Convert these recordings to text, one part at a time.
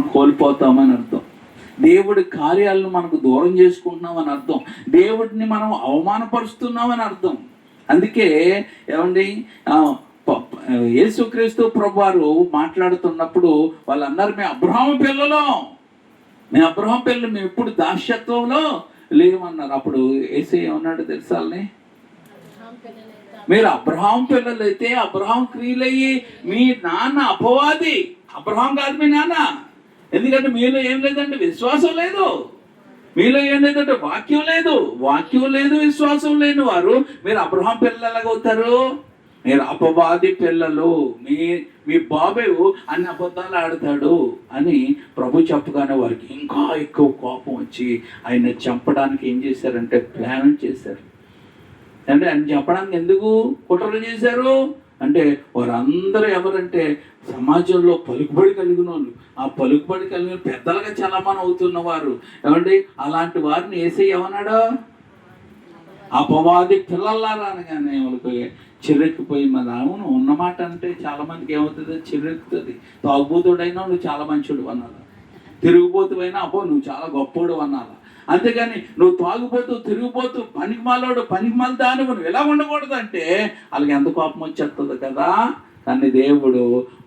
మనం కోల్పోతామని అర్థం. దేవుడి కార్యాలను మనకు దూరం చేసుకుంటున్నామని అర్థం. దేవుడిని మనం అవమానపరుస్తున్నామని అర్థం. అందుకే ఏమండి, యేసుక్రీస్తు ప్రభువారు మాట్లాడుతున్నప్పుడు వాళ్ళందరూ మేము అబ్రహాము పిల్లలు, మేము ఎప్పుడు దాస్యత్వంలో లేవన్నారు. అప్పుడు యేసయ్య ఏమన్నాడు తెలుసాలని, మీరు అబ్రహాం పిల్లలు అయితే అబ్రహాం క్రియలయ్యి మీ నాన్న అపవాది. అబ్రహాం కాదు మీ నాన్న. ఎందుకంటే మీలో ఏం లేదంటే విశ్వాసం లేదు, మీలో ఏం లేదంటే వాక్యం లేదు, విశ్వాసం లేని వారు మీరు అబ్రహాం పిల్లలు ఎలాగవుతారు? మీరు అపవాది పిల్లలు. మీ బాబు అన్ని అబద్ధాలు ఆడతాడు అని ప్రభు చెప్పగానే వారికి ఇంకా ఎక్కువ కోపం వచ్చి ఆయన చంపడానికి ఏం చేశారంటే ప్లాన్ చేశారు. అంటే ఆయన చెప్పడానికి ఎందుకు కుట్రలు చేశారు అంటే, వారందరూ ఎవరంటే సమాజంలో పలుకుబడి కలిగిన వాళ్ళు, ఆ పలుకుబడి కలిగిన పెద్దలుగా చలామణి అవుతున్నవారు. ఏమండి, అలాంటి వారిని యేసయ్య ఏమన్నాడు? అపవాది పిల్లలారా అనగానే వాళ్ళకి చిరెక్కిపోయి, మరి అవును ఉన్నమాట అంటే చాలా మందికి ఏమవుతుంది, చిరెక్కుతుంది. తాగుబోతుడైనా నువ్వు చాలా మంచోడు అనాలి, తిరుగుబోతువైనా అబ్బో నువ్వు చాలా గొప్పోడు అనాలి. అంతేగాని నువ్వు తాగుబోతూ తిరిగిపోతూ పనికిమాల దాని నువ్వు ఎలా ఉండకూడదు అంటే వాళ్ళకి ఎంత కోపం వచ్చేస్తుంది కదా. కానీ దేవుడు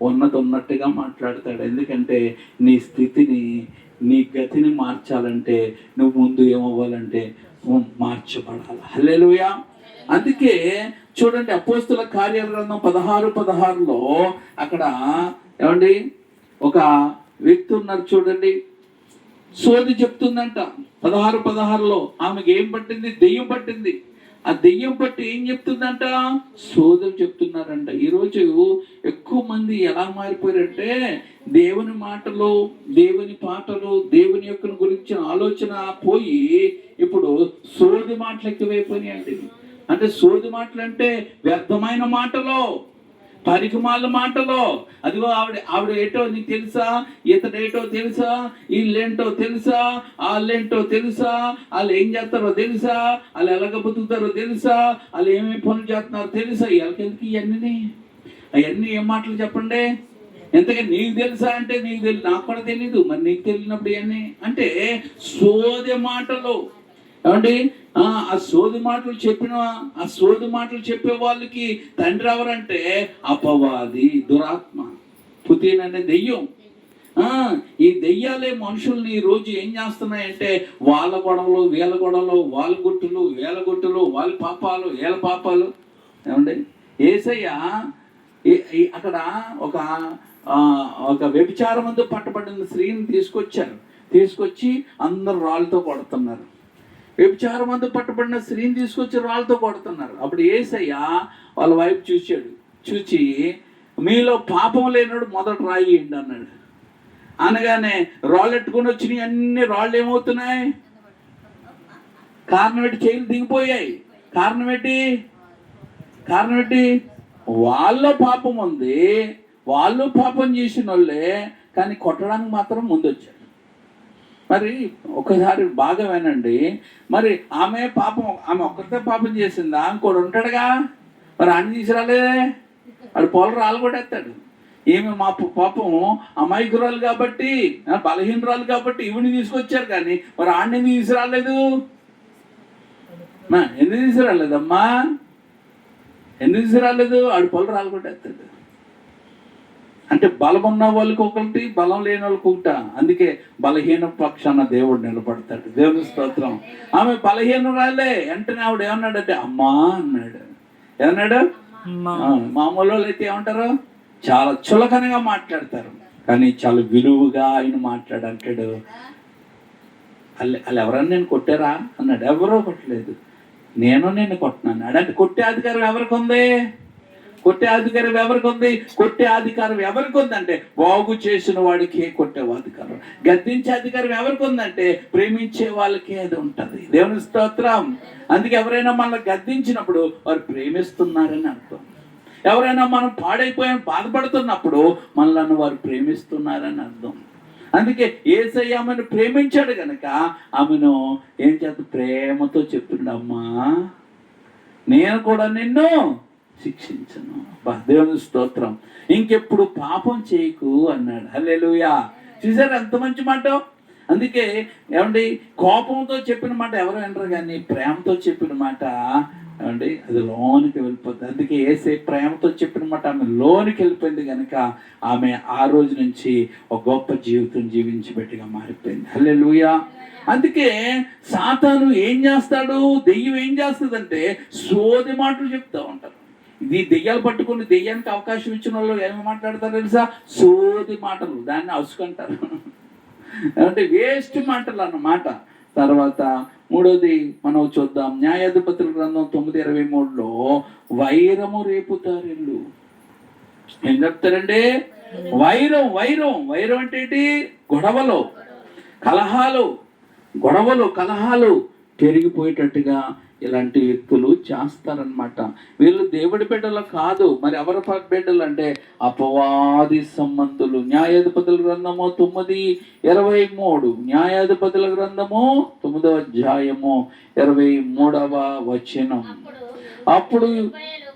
ఉన్నట్టుగా మాట్లాడతాడు. ఎందుకంటే నీ స్థితిని, నీ గతిని మార్చాలంటే నువ్వు ముందు ఏమవ్వాలంటే మార్చబడాలి. హల్లెలూయా. అందుకే చూడండి, అపోస్తుల కార్యాల గ్రంథం 16:16 అక్కడ ఏమండి ఒక వ్యక్తి ఉన్నారు చూడండి, సోది చెప్తుందంట. 16:16 ఆమెకి ఏం పట్టింది? దెయ్యం పట్టింది. ఆ దెయ్యం పట్టి ఏం చెప్తుందంట? సోదరు చెప్తున్నారంట. ఈరోజు ఎక్కువ మంది ఎలా మారిపోయారంటే దేవుని మాటలు, దేవుని పాటలు, దేవుని యొక్క గురించిన ఆలోచన పోయి ఇప్పుడు సోది మాటలు ఎక్కువైపోయినాయండి. అంటే సోది మాటలు అంటే వ్యర్థమైన మాటలు, పరికమాల మాటలో. అదిగో ఆవిడ ఏటో నీకు తెలుసా, ఇతడేటో తెలుసా, వీళ్ళేంటో తెలుసా, వాళ్ళేంటో తెలుసా, వాళ్ళు ఏం చేస్తారో తెలుసా, వాళ్ళు ఎలాగ బతుకుతారో తెలుసా, వాళ్ళు ఏమేమి పనులు చేస్తున్నారో తెలుసా. వీళ్ళకెందుకు అవన్నీ ఏం మాటలు చెప్పండి. ఎంతగా నీకు తెలుసా అంటే నీకు తెలియదు, నాకు కూడా తెలీదు. మరి నీకు తెలియనప్పుడు ఇవన్నీ అంటే సోది మాటలు. ఏమండి, ఆ సోది మాటలు చెప్పే వాళ్ళకి తండ్రి ఎవరంటే అపవాది, దురాత్మ, పుతిన్ అనే దెయ్యం. ఈ దెయ్యాలే మనుషుల్ని ఈ రోజు ఏం చేస్తున్నాయంటే వాళ్ళ గొడవలు, వీళ్ళ గొడవలు, వాళ్ళ గుట్టులు, వాళ్ళ పాపాలు, వీళ్ళ పాపాలు. ఏమండి, యేసయ్య అక్కడ ఒక వ్యభిచారమందు పట్టబడిన స్త్రీని తీసుకొచ్చి అందరు రాళ్ళతో కొడుతున్నారు. వ్యభిచారమందు పట్టబడిన స్త్రీని తీసుకొచ్చి రాళ్ళతో కొడుతున్నారు. అప్పుడు యేసయ్య వాళ్ళ వైపు చూచి మీలో పాపం లేనాడు మొదట రాయియండి అన్నాడు. అనగానే రాళ్ళు ఎట్టుకుని వచ్చినాయి, అన్ని రాళ్ళు ఏమవుతున్నాయి? కారణం ఏంటి? చేతులు దిగిపోయాయి. కారణం ఏంటి? వాళ్ళ పాపం ఉంది, వాళ్ళు పాపం చేసిన వాళ్ళే, కానీ కొట్టడానికి మాత్రం ముందొచ్చారు. మరి ఒకసారి బాగా వినండి, మరి ఆమె ఒక్కరితో పాపం చేసిందా? ఇంకోటి ఉంటాడుగా, మరి అన్ని తీసుకురాలేదే, వాడు పొలం రాళ్ళు కొట్టేస్తాడు. ఏమి మా పాపం అమాయకురాలు కాబట్టి, బలహీనరాలు కాబట్టి ఇవిని తీసుకొచ్చారు, కానీ మరి ఆడిని ఎందుకు తీసుకురాలేదు? ఎందుకు తీసుకురాలేదమ్మా? ఎందుకు తీసుకురాలేదు? ఆడు పొలం రాళ్ళు కొట్టేస్తాడు. అంటే బలం ఉన్న వాళ్ళకి ఒకటి, బలం లేని వాళ్ళకి ఒకట. అందుకే బలహీన పక్షాన దేవుడు నిలబడతాడు. దేవుని స్తోత్రం. ఆమె బలహీనరాలే. వెంటనే ఆవిడ ఏమన్నాడంటే అమ్మా అన్నాడు. ఏమన్నాడు? మామూలు వాళ్ళు అయితే ఏమంటారు? చాలా చులకనగా మాట్లాడతారు, కానీ చాలా విలువగా ఆయన మాట్లాడంటాడు. వాళ్ళు ఎవరన్నా నేను కొట్టారా అన్నాడు. ఎవరో కొట్టలేదు, నిన్ను కొట్టినాను. అంటే కొట్టే అధికారం ఎవరికి ఉంది? కొట్టే అధికారం ఎవరికి ఉందంటే బాగు చేసిన వాడికి కొట్టే అధికారం. గద్దించే అధికారం ఎవరికి ఉందంటే ప్రేమించే వాళ్ళకి అది ఉంటుంది. దేవుని స్తోత్రం. అందుకే ఎవరైనా మనల్ని గద్దించినప్పుడు వారు ప్రేమిస్తున్నారని అర్థం. ఎవరైనా మనం పాడైపోయాని బాధపడుతున్నప్పుడు మనల్ని వారు ప్రేమిస్తున్నారని అర్థం. అందుకే యేసయ్య ఆమెను ప్రేమించాడు కనుక ఆమెను ఏం చేద్దాం? ప్రేమతో చెప్తున్నాడు, అమ్మా నేను కూడా నిన్ను శిక్షించను. దేవుని స్తోత్రం. ఇంకెప్పుడు పాపం చేయకు అన్నాడు. హల్లెలూయా. చూసారు ఎంత మంచి మాట. అందుకే ఏమండి, కోపంతో చెప్పిన మాట ఎవరు వినరు, కానీ ప్రేమతో చెప్పిన మాట ఏమండి అది లోనికి వెళ్ళిపోతుంది. అందుకే ఏసే ప్రేమతో చెప్పిన మాట ఆమె లోనికి వెళ్ళిపోయింది కనుక ఆమె ఆ రోజు నుంచి ఒక గొప్ప జీవితం జీవించబెట్టిగా మారిపోయింది. హల్లెలూయా. అందుకే సాతాను ఏం చేస్తాడు, దెయ్యం ఏం చేస్తుందంటే సోది మాటలు చెప్తూ ఉంటారు. ఇది దెయ్యాలు పట్టుకుని దెయ్యానికి అవకాశం ఇచ్చిన వాళ్ళు ఏమి మాట్లాడతారు తెలుసా? సోది మాటలు, దాన్ని అసుకంటారు అంటే వేస్ట్ మాటలు అన్నమాట. తర్వాత మూడోది మనం చూద్దాం, న్యాయాధిపతుల గ్రంథం 9:23లో వైరము రేపుతారు ఇల్లు. ఏం చెప్తారండి? వైరం. వైరం వైరం అంటే ఏంటి? గొడవలు, కలహాలు పెరిగిపోయేటట్టుగా ఇలాంటి వ్యక్తులు చేస్తారనమాట. వీళ్ళు దేవుడి బిడ్డలు కాదు, మరి ఎవరి బిడ్డలు అంటే అపవాది సంబంధులు. న్యాయాధిపతుల గ్రంథము 9:23, న్యాయాధిపతుల గ్రంథము 9వ అధ్యాయము 23వ వచనం. అప్పుడు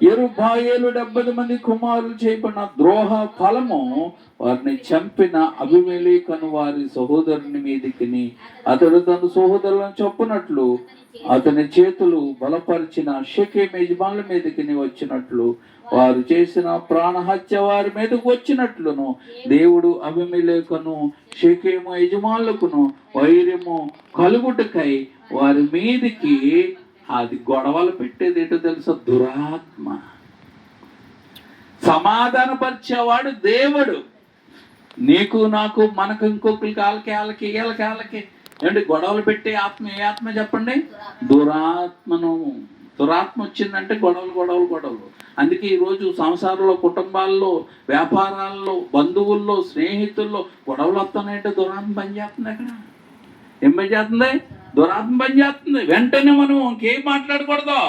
యెరుబ్బయలు 70 మంది కుమారులు చేయబడిన ద్రోహ ఫలము వారిని చంపిన అబీమెలెకును వారి సహోదరుని మీదికిని అతడు తన సహోదరులను చంపునట్లు అతని చేతులు బలపరిచిన షెకెము యజమానుల మీదకి వచ్చినట్లు వారు చేసిన ప్రాణహత్య వారి మీదకు వచ్చినట్లును దేవుడు అబీమెలెకును షెకెము యజమానులకును వైరము కలుగుటకై వారి మీదికి అది గొడవలు పెట్టేది ఏంటో తెలుసా? దురాత్మ. సమాధానపరిచేవాడు దేవుడు. నీకు నాకు మనకు ఇంకొకరికి వాళ్ళకి ఏంటి గొడవలు పెట్టే ఆత్మ ఏ ఆత్మ చెప్పండి? దురాత్మ వచ్చిందంటే గొడవలు. అందుకే ఈరోజు సంసారంలో, కుటుంబాల్లో, వ్యాపారాల్లో, బంధువుల్లో, స్నేహితుల్లో గొడవలు వస్తున్నాయంటే దురాత్మ పనిచేస్తుంది. అక్కడ ఏం పనిచేస్తుంది? దురాత్మ పనిచేస్తుంది. వెంటనే మనం ఇంకేం మాట్లాడకూడదు,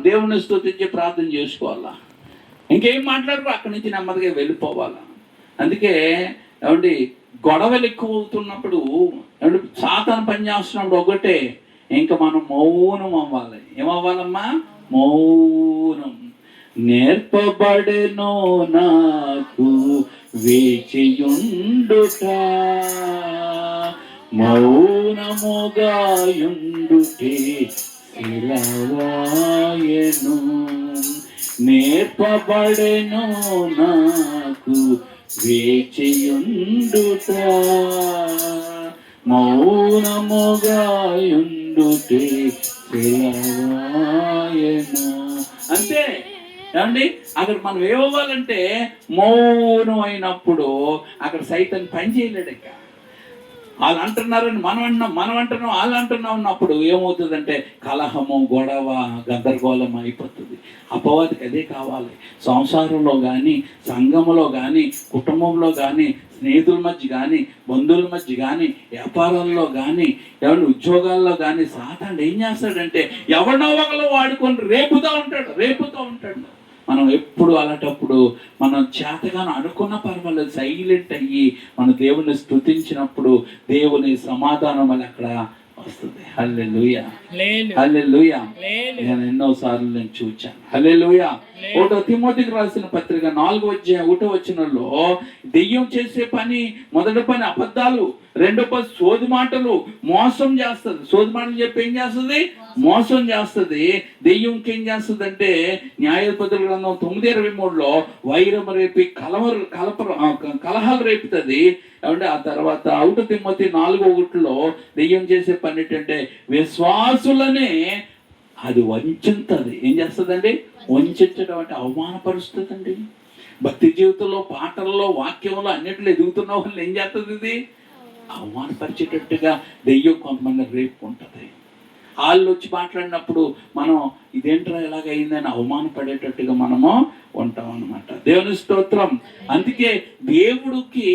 దేవుని స్తుతించి ప్రార్థన చేసుకోవాలా, ఇంకేం మాట్లాడకూడదు, అక్కడి నుంచి నెమ్మదిగా వెళ్ళిపోవాలా. అందుకే ఏమండి గొడవలు ఎక్కువ అవుతున్నప్పుడు, ఏమంటే సాతాను పని చేస్తున్నప్పుడు ఒకటే, ఇంకా మనం మౌనం అవ్వాలి. ఏమవ్వాలమ్మా? మౌనం. నేర్పబడెను నాకు వేచియుండుట, మౌనముగా యుండుటే సిలవాయెను. నేర్పబడెను నాకు వేచియుండుట, మౌనముగా యుండుటే సిలవాయెను. అంతే ఏమండి, అక్కడ మనం ఏమవ్వాలంటే మౌనం అయినప్పుడు అక్కడ సైతం పని చేయలేడు. ఇక వాళ్ళు అంటున్నారని మనం అంటున్నాం, వాళ్ళు అంటున్నాం ఉన్నప్పుడు ఏమవుతుందంటే కలహము, గొడవ, గందరగోళం అయిపోతుంది. అపవాదికి అదే కావాలి. సంసారంలో కానీ, సంఘంలో కానీ, కుటుంబంలో కానీ, స్నేహితుల మధ్య కానీ, బంధువుల మధ్య కానీ, వ్యాపారాల్లో కానీ, ఎవరి ఉద్యోగాల్లో కానీ సాతాను ఏం చేస్తాడంటే ఎవరినో ఒకరు వాడుకొని రేపుతూ ఉంటాడు. మనం ఎప్పుడు అలాంటప్పుడు మనం చేతగాను అనుకున్న పర్వాలేదు, సైలెంట్ అయ్యి మన దేవుని స్తుతించినప్పుడు దేవుని సమాధానం అని అక్కడ వస్తుంది. హల్లెలూయా, హల్లెలూయా. నేను ఎన్నోసార్లు నేను చూచాను. హల్లెలూయా. 1 తిమోతికి రాసిన పత్రిక 4వ అధ్యాయం 1వ వచనంలో దెయ్యం చేసే పని, మొదటి పని అబద్ధాలు, రెండో పని సోది మాటలు, మోసం చేస్తుంది. సోది మాటలు చెప్పి ఏం చేస్తుంది? మోసం చేస్తుంది. దెయ్యంకి ఏం చేస్తుంది అంటే న్యాయాధిపతుల గ్రంథం 9:23లో వైరం రేపి కలహాలు రేపుతుంది. ఏమంటే ఆ తర్వాత 1 తిమోతి 4:1లో దెయ్యం చేసే పని ఏంటంటే విశ్వాసులనే అది వంచుతుంది. ఏం చేస్తుందండి? వంచడం అంటే అవమానపరుస్తుందండి. భక్తి జీవితంలో, పాటల్లో, వాక్యంలో అన్నింటిలో ఎదుగుతున్న వాళ్ళు ఏం చేస్తుంది? ఇది అవమానపరిచేటట్టుగా దెయ్యం కొంతమంది రేపుకుంటుంది. వాళ్ళు వచ్చి మాట్లాడినప్పుడు మనం ఇదేంట్రా ఇలాగైందని అవమానపడేటట్టుగా మనము ఉంటాం అన్నమాట. దేవుని స్తోత్రం. అందుకే దేవుడికి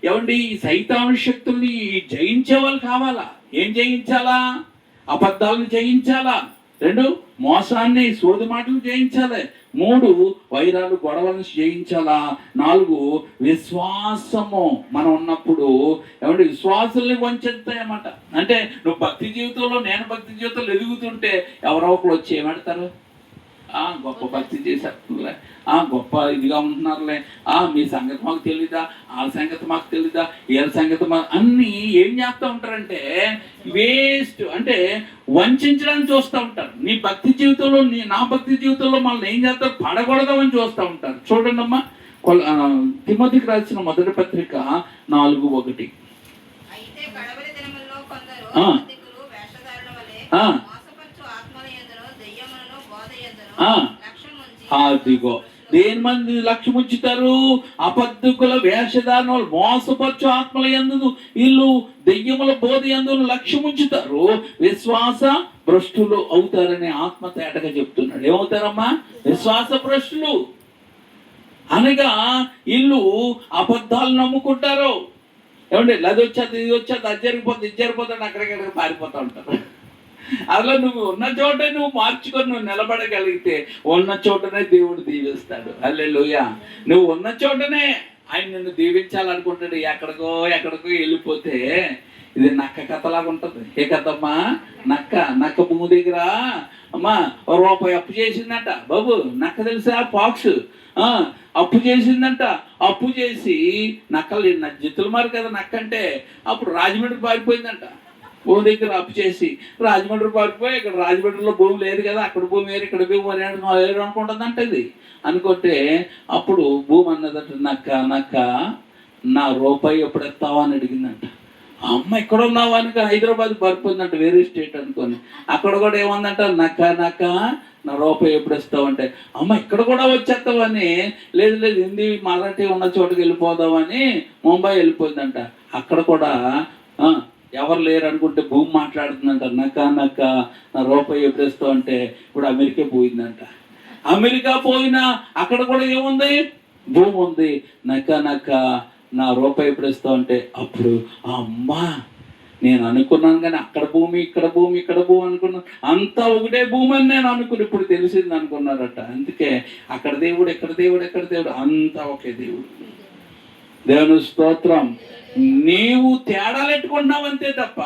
ఏమండి ఈ సైతాను శక్తుల్ని జయించే వాళ్ళు కావాలా? ఏం జయించాలా? అబద్ధాలను జయించాలా. 2 మోసాన్ని, సోది మాటలు జయించాలి. 3 వైరాలు, గొడవలను జయించాలా. 4 విశ్వాసము మనం ఉన్నప్పుడు ఏమంటే విశ్వాసాలని వంచుతాయన్నమాట. అంటే నువ్వు భక్తి జీవితంలో, నేను భక్తి జీవితంలో ఎదుగుతుంటే ఎవరో ఒకరు వచ్చి ఏమంటారు? గొప్ప భక్తి చేసేస్తున్నారులే, గొప్ప ఇదిగా ఉంటున్నారులే, మీ సంగతి మాకు తెలీదా, వాళ్ళ సంగతి మాకు తెలీదా, వీళ్ళ సంగతి మాకు అన్నీ ఏం చేస్తూ ఉంటారంటే వేస్ట్, అంటే వంచడానికి చూస్తూ ఉంటారు. నీ భక్తి జీవితంలో నా భక్తి జీవితంలో మనల్ని ఏం చేస్తారు, పడకూడదామని చూస్తూ ఉంటారు. చూడండి అమ్మా, తిమోతికి రాసిన మొదటి పత్రిక 4:1. అదిగో దేని మంది లక్ష్యం ఉంచుతారు, అబద్ధకుల వేషధారణ మోసపరచు ఆత్మల యందు వీళ్ళు దెయ్యముల బోధ యందు లక్ష్యం ఉంచుతారు, విశ్వాస భ్రష్టులు అవుతారని ఆత్మ తేటగా చెప్తున్నాడు. ఏమవుతారమ్మా? విశ్వాస భ్రష్టులు అనగా వీళ్ళు అబద్ధాలు నమ్ముకుంటారు. ఏమంటే అది వచ్చేది ఇది వచ్చేది, అది జరిగిపోతుంది ఇది జరిగిపోతుంది, అక్కడికక్కడికి పారిపోతూ ఉంటారు. అలా నువ్వు ఉన్న చోట నువ్వు మార్చుకొని నువ్వు నిలబడగలిగితే ఉన్న చోటనే దేవుడు దీవిస్తాడు. హల్లెలూయా. నువ్వు ఉన్న చోటనే ఆయన నిన్ను దీవించాలనుకుంటాడు. ఎక్కడికో వెళ్ళిపోతే ఇది నక్క కథలాగా ఉంటుంది. ఏ కథమ్మా? నక్క భూమి దగ్గర అమ్మా రూపాయి అప్పు చేసిందంట. బాబు నక్క తెలుసా? పాక్స్ అప్పు చేసిందంట. అప్పు చేసి నక్కలు జిత్తులు మారు కదా నక్క అంటే. అప్పుడు రాజమండ్రి పారిపోయిందంట. భూమి దగ్గర అప్పు చేసి రాజమండ్రి పారిపోయి, ఇక్కడ రాజమండ్రిలో భూమి లేదు కదా, అక్కడ భూమి వేరు ఇక్కడ భూమి వేరు అనుకుంటుందంట. ఇది అనుకుంటే అప్పుడు భూమి అన్నదట, నక్క నా రూపాయి ఎప్పుడు ఎత్తావా అని అడిగిందంట. అమ్మ ఇక్కడ ఉన్నావా అని హైదరాబాద్ పారిపోయిందంట, వేరే స్టేట్ అనుకొని. అక్కడ కూడా ఏమందంట, నక్క నా రూపాయి ఎప్పుడు ఇస్తావంటే, అమ్మ ఇక్కడ కూడా వచ్చేస్తావని. లేదు హిందీ మరాఠీ ఉన్న చోటుకి వెళ్ళిపోదామని ముంబై వెళ్ళిపోయిందంట. అక్కడ కూడా ఎవరు లేరు అనుకుంటే భూమి మాట్లాడుతుందంట, నక్క నా రూపాయి ఎప్పుడు ఇస్తావు అంటే ఇప్పుడు అమెరికా పోయిందంట. అమెరికా పోయినా అక్కడ కూడా ఏముంది? భూమి ఉంది. నక్క నా రూపాయి ఎప్పుడు ఇస్తావు అంటే అప్పుడు అమ్మా నేను అనుకున్నాను కానీ అక్కడ భూమి ఇక్కడ భూమి అనుకున్నాను, అంతా ఒకటే భూమి అని నేను అనుకుని ఇప్పుడు తెలిసింది అనుకున్నారట. అందుకే అక్కడ దేవుడు ఎక్కడ దేవుడు అంతా ఒకే దేవుడు. దేవుని స్తోత్రం. నీవు తేడాలు ఎట్టుకున్నావు అంతే తప్ప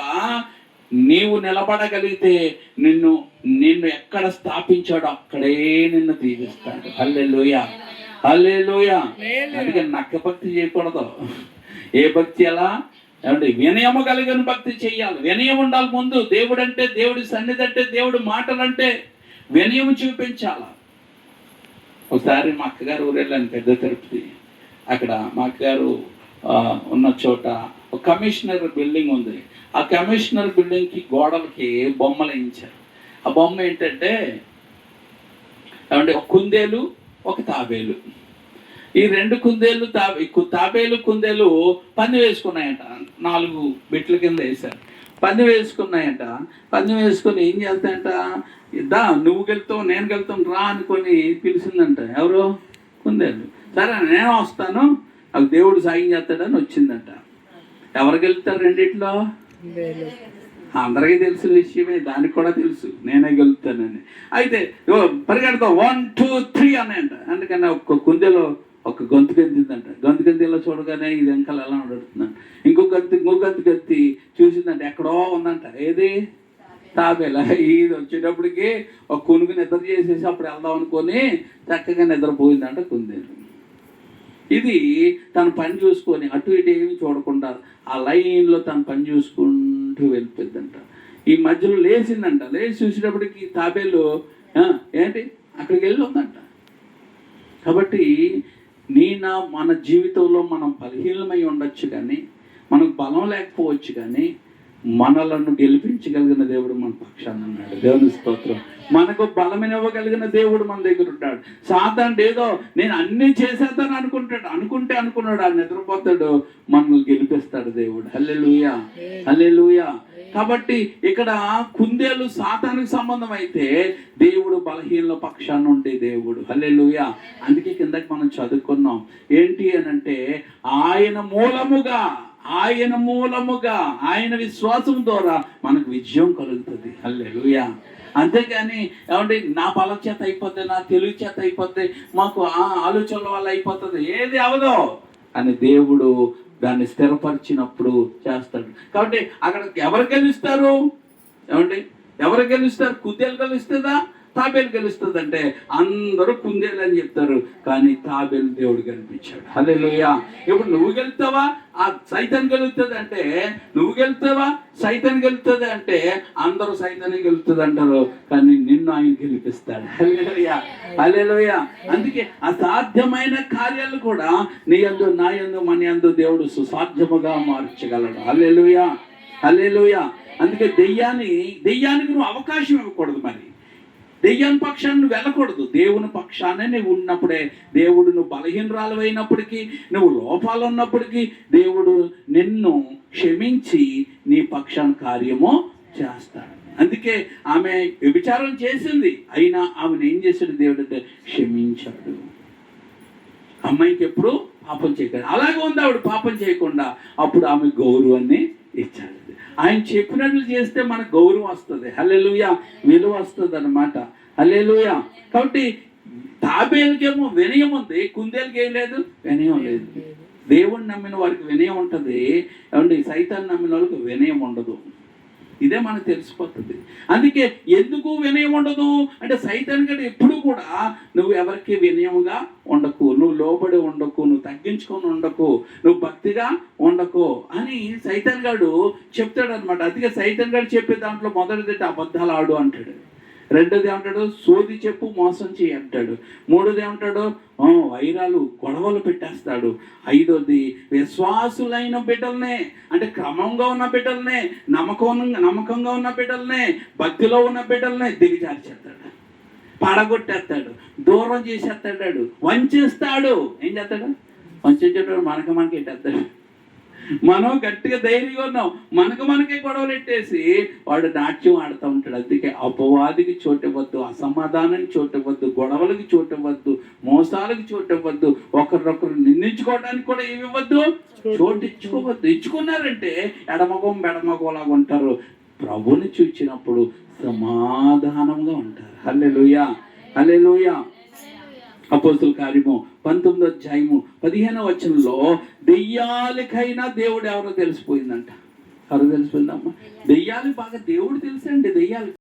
నీవు నిలబడగలిగితే నిన్ను ఎక్కడ స్థాపించాడో అక్కడే నిన్ను దీవిస్తాడు. హల్లెలూయా. అందుకే నక్క భక్తి చేయకూడదు. ఏ భక్తి? ఎలా ఏమంటే వినయము కలిగిన భక్తి చెయ్యాలి. వినయం ఉండాలి ముందు. దేవుడు అంటే, దేవుడి సన్నిధి అంటే, దేవుడి మాటలంటే వినయం చూపించాల. ఒకసారి మా అక్కగారు ఊరు వెళ్ళాను, పెద్ద తిరుపతి. అక్కడ మా అక్కగారు ఉన్న చోట ఒక కమిషనర్ బిల్డింగ్ ఉంది. ఆ కమిషనర్ బిల్డింగ్కి గోడలకి బొమ్మలు వేయించారు. ఆ బొమ్మ ఏంటంటే ఏమంటే ఒక కుందేలు ఒక తాబేలు. ఈ రెండు కుందేలు కుందేలు పంది వేసుకున్నాయంట. 4 బిట్ల కింద వేశారు. పంది వేసుకున్నాయంట. పంది వేసుకొని ఏం చేస్తాయంట, నువ్వు గెలుతావు నేను గెలుతాం రా అనుకొని పిలిచిందంట. ఎవరు? కుందేలు. సరే నేను వస్తాను, నాకు దేవుడు సాయం చేస్తాడని వచ్చిందంట. ఎవరు గెలుస్తారు రెండిట్లో? అందరికీ తెలిసిన విషయమే, దానికి కూడా తెలుసు నేనే గెలుస్తానని. అయితే పరిగెడతావు 1 2 3 అన్నాయంట. అందుకని ఒక కుందేలో ఒక గొంతు గంతిందంట. గొంతు గంతిలో చూడగానే ఇది వెంకలు ఎలా నడుతుందంట. ఇంకో గంతు గంతి చూసిందంట, ఎక్కడో ఉందంట. ఏది? తాబేల. ఇది వచ్చేటప్పటికి ఒక కొనుగు నిద్ర చేసేసి అప్పుడు వెళ్దాం అనుకొని చక్కగా నిద్రపోయిందంట కుందేలు. ఇది తన పని చూసుకొని అటు ఇటు ఏమి చూడకుండా ఆ లైన్లో తన పని చూసుకుంటూ వెళ్ళిపోయిందంట. ఈ మధ్యలో లేచిందంట. లేచి చూసేటప్పటికి తాబేలు ఏంటి అక్కడికి వెళ్ళి ఉందంట. కాబట్టి మన జీవితంలో మనం బలహీనమై ఉండొచ్చు, కానీ మనకు బలం లేకపోవచ్చు, కానీ మనలను గెలిపించగలిగిన దేవుడు మన పక్షాన ఉన్నాడు. దేవుని స్తోత్రం. మనకు బలమివ్వగలిగిన దేవుడు మన దగ్గర ఉంటాడు. సాతానుడు ఏదో నేను అన్ని చేసేద్దాను అనుకున్నాడు, ఆ నిద్రపోతాడు. మనల్ని గెలిపిస్తాడు దేవుడు. హల్లెలూయా. కాబట్టి ఇక్కడ కుందేలు సాతానుకు సంబంధం అయితే దేవుడు బలహీనల పక్షాన ఉండే దేవుడు. హల్లెలూయా. అందుకే కిందకి మనం చదువుకున్నాం ఏంటి అనంటే ఆయన మూలముగా ఆయన విశ్వాసం ద్వారా మనకు విజయం కలుగుతుంది. హల్లెలూయా. అంతేగాని ఏమంటే నా బలం చేత అయిపోతుంది, నా తెలుగు చేత అయిపోతుంది, మాకు ఆలోచనల వల్ల అయిపోతుంది, ఏది అవదో అని దేవుడు దాన్ని స్థిరపరిచినప్పుడు చేస్తాడు. కాబట్టి అక్కడ ఎవరు గెలుస్తారు? ఏమండి ఎవరు గెలుస్తారు? కుందేలు గెలుస్తుందా? తాబేలు గెలుస్తుంది అంటే అందరూ కుందేలు అని చెప్తారు, కానీ తాబేలు దేవుడు కనిపించాడు. హల్లెలూయా. ఇప్పుడు నువ్వు గెలుతావా ఆ సైతాన్ గెలుస్తుంది అంటే, నువ్వు గెలుతావా సైతాన్ గెలుతుంది అంటే అందరూ సైతాన్ని గెలుస్తుంది అంటారు, కానీ నిన్ను ఆయన గెలిపిస్తాడు. హల్లెలూయా, హల్లెలూయా. అందుకే అసాధ్యమైన కార్యాలు కూడా నీ యందు, నా యందు, మన యందు దేవుడు సుసాధ్యముగా మార్చగలడు. హల్లెలూయా, హల్లెలూయా. అందుకే దెయ్యానికి నువ్వు అవకాశం ఇవ్వకూడదు. మరి దెయ్యాని పక్షాన్ని నువ్వు వెళ్ళకూడదు. దేవుని పక్షానే నువ్వు ఉన్నప్పుడే, దేవుడు నువ్వు బలహీనరాలు అయినప్పటికీ, నువ్వు లోపాలు ఉన్నప్పటికీ దేవుడు నిన్ను క్షమించి నీ పక్షాన్ని కార్యము చేస్తాడు. అందుకే ఆమె వ్యభిచారం చేసింది, అయినా ఆమెను ఏం చేశాడు దేవుడు అంటే క్షమించాడు. అమ్మాయికి ఎప్పుడు పాపం చేయకుండా, అలాగే ఉంది ఆవిడ పాపం చేయకుండా, అప్పుడు ఆమె గౌరవాన్ని ఇచ్చాడు. ఆయన చెప్పినట్లు చేస్తే మనకు గౌరవం వస్తుంది. హల్లెలూయా, విలువ వస్తుంది అన్నమాట. హల్లెలూయా. కాబట్టి తాబేలుకేమో వినయం ఉంది, కుందేలుకి ఏం లేదు, వినయం లేదు. దేవుణ్ణి నమ్మిన వారికి వినయం ఉంటుంది, ఏమండి సైతాన్ని నమ్మిన వాళ్ళకి వినయం ఉండదు. ఇదే మనకు తెలిసిపోతుంది. అందుకే ఎందుకు వినయం ఉండదు అంటే, సైతాన్ గడు ఎప్పుడు కూడా నువ్వు ఎవరికి వినయముగా ఉండకు, నువ్వు లోబడి ఉండకు, నువ్వు తగ్గించుకొని ఉండకు, నువ్వు భక్తిగా ఉండకు అని సైతాన్ గడు చెప్తాడు అనమాట. అందుకే సైతాన్ గడు చెప్పే దాంట్లో మొదటిది అబద్ధాలు ఆడు అంటాడు, రెండోది ఏమంటాడు సోది చెప్పు మోసం చేయి అంటాడు, మూడోది ఏమంటాడు వైరాలు గొడవలు పెట్టేస్తాడు, ఐదోది విశ్వాసులైన బిడ్డలనే అంటే క్రమంగా ఉన్న బిడ్డలనే, నమ్మకంగా ఉన్న బిడ్డలనే, భక్తిలో ఉన్న బిడ్డలనే దిగజార్చేస్తాడు, పడగొట్టేస్తాడు, దూరం చేసేస్తాడు, వంచేస్తాడు. ఏం చేస్తాడు? వంచేటాడు మనకి ఎట్టేస్తాడు. మనం గట్టిగా ధైర్యంగా ఉన్నాం, మనకే గొడవలు ఎట్టేసి వాడు నాట్యం ఆడుతూ ఉంటాడు. అందుకే అపవాదికి చోటివ్వద్దు, అసమాధానానికి చోటివ్వద్దు, గొడవలకి చోటివ్వద్దు, మోసాలకి చోటివ్వద్దు, ఒకరినొకరు నిందించుకోవడానికి కూడా ఏమి ఇవ్వద్దు, చోటు ఇచ్చుకోవద్దు. ఇచ్చుకున్నారంటే ఎడమగం బెడమగంలాగా ఉంటారు. ప్రభుని చూచినప్పుడు సమాధానంగా ఉంటారు. హల్లెలూయా, హల్లెలూయా. అపోస్తుల కార్యము 19వ అధ్యాయము 15వ వచనంలో దెయ్యాలకైనా దేవుడు ఎవరో తెలిసిపోయిందంట. ఎవరో తెలిసిపోయిందమ్మా? దెయ్యాలు బాగా దేవుడు తెలుసండి. దెయ్యాలు